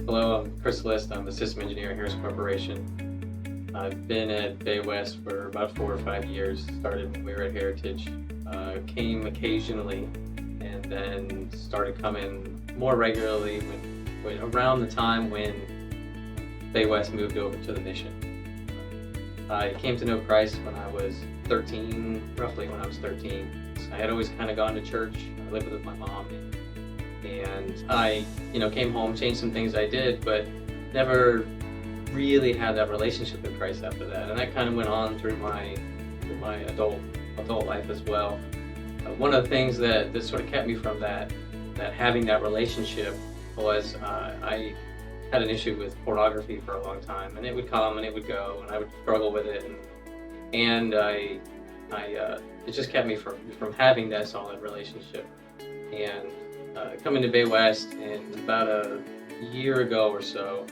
Hello, I'm Chris List. I'm a system engineer at Harris Corporation. I've been at Bay West for about 4 or 5 years. Started when we were at Heritage. Came occasionally, and then started coming more regularly when around the time when Bay West moved over to the mission. I came to know Christ when I was 13, roughly when I was 13. I had always kind of gone to church. I lived with my mom. And I, came home, changed some things I did, but never really had that relationship with Christ after that. And that kind of went on through my adult life as well. One of the things that sort of kept me from that having that relationship was I had an issue with pornography for a long time, and it would come and it would go, and I would struggle with it, and it just kept me from having that solid relationship. And coming to Bay West, and about a year ago or so,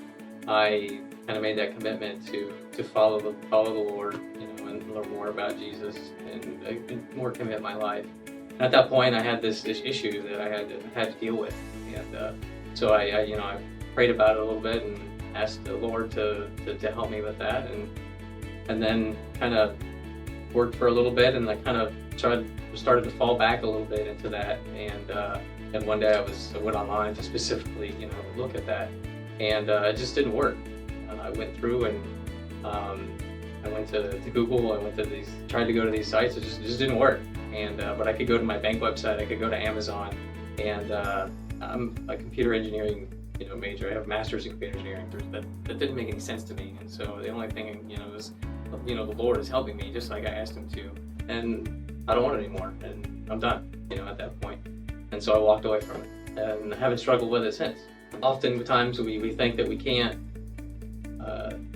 I kind of made that commitment to follow the Lord, and learn more about Jesus, and more commit my life. And at that point, I had this issue that I had to deal with, and so I prayed about it a little bit and asked the Lord to help me with that, and then kind of worked for a little bit, and I kind of started to fall back a little bit into that, and one day I went online to specifically look at that, and it just didn't work. I went through and I went to Google, tried to go to these sites, it just didn't work. And but I could go to my bank website, I could go to Amazon, and I'm a computer engineering major. I have a master's in computer engineering, but that didn't make any sense to me. And so the only thing is the Lord is helping me just like I asked Him to, and I don't want it anymore, and I'm done at that point. And so I walked away from it, and I haven't struggled with it since. Oftentimes we think that we can't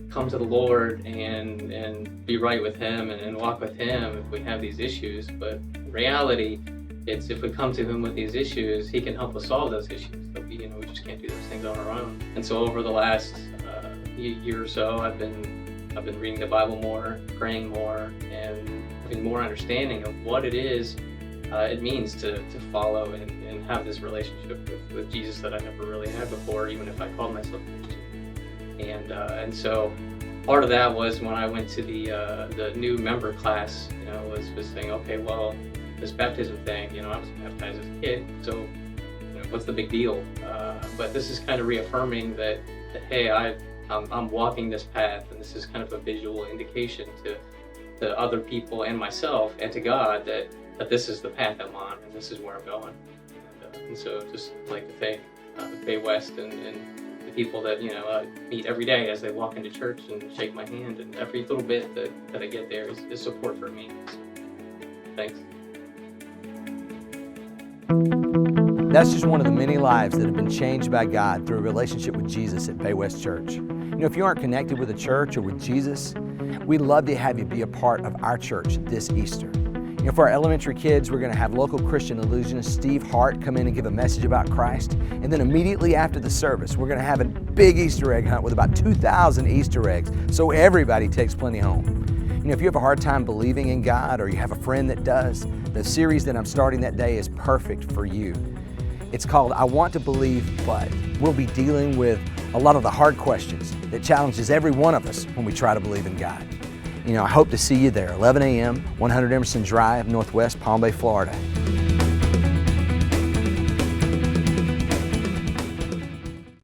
come to the Lord and be right with Him and walk with Him if we have these issues, but in reality, it's if we come to Him with these issues, He can help us solve those issues. But we just can't do those things on our own. And so over the last year or so, I've been reading the Bible more, praying more, and having more understanding of what it is it means to follow and have this relationship with Jesus that I never really had before, even if I called myself a Christian. And so part of that was when I went to the new member class, was saying, okay, well, this baptism thing, I was baptized as a kid, so what's the big deal? But this is kind of reaffirming that hey, I'm walking this path, and this is kind of a visual indication to other people and myself and to God that this is the path I'm on, and this is where I'm going. And so just like to thank Bay West and the people that meet every day as they walk into church and shake my hand, and every little bit that I get there is support for me. So, thanks. That's just one of the many lives that have been changed by God through a relationship with Jesus at Bay West Church. If you aren't connected with a church or with Jesus, we'd love to have you be a part of our church this Easter. For our elementary kids, we're going to have local Christian illusionist Steve Hart come in and give a message about Christ. And then immediately after the service, we're going to have a big Easter egg hunt with about 2,000 Easter eggs, so everybody takes plenty home. If you have a hard time believing in God, or you have a friend that does, the series that I'm starting that day is perfect for you. It's called I Want to Believe, But. We'll be dealing with a lot of the hard questions that challenges every one of us when we try to believe in God. I hope to see you there, 11 a.m., 100 Emerson Drive, Northwest Palm Bay, Florida.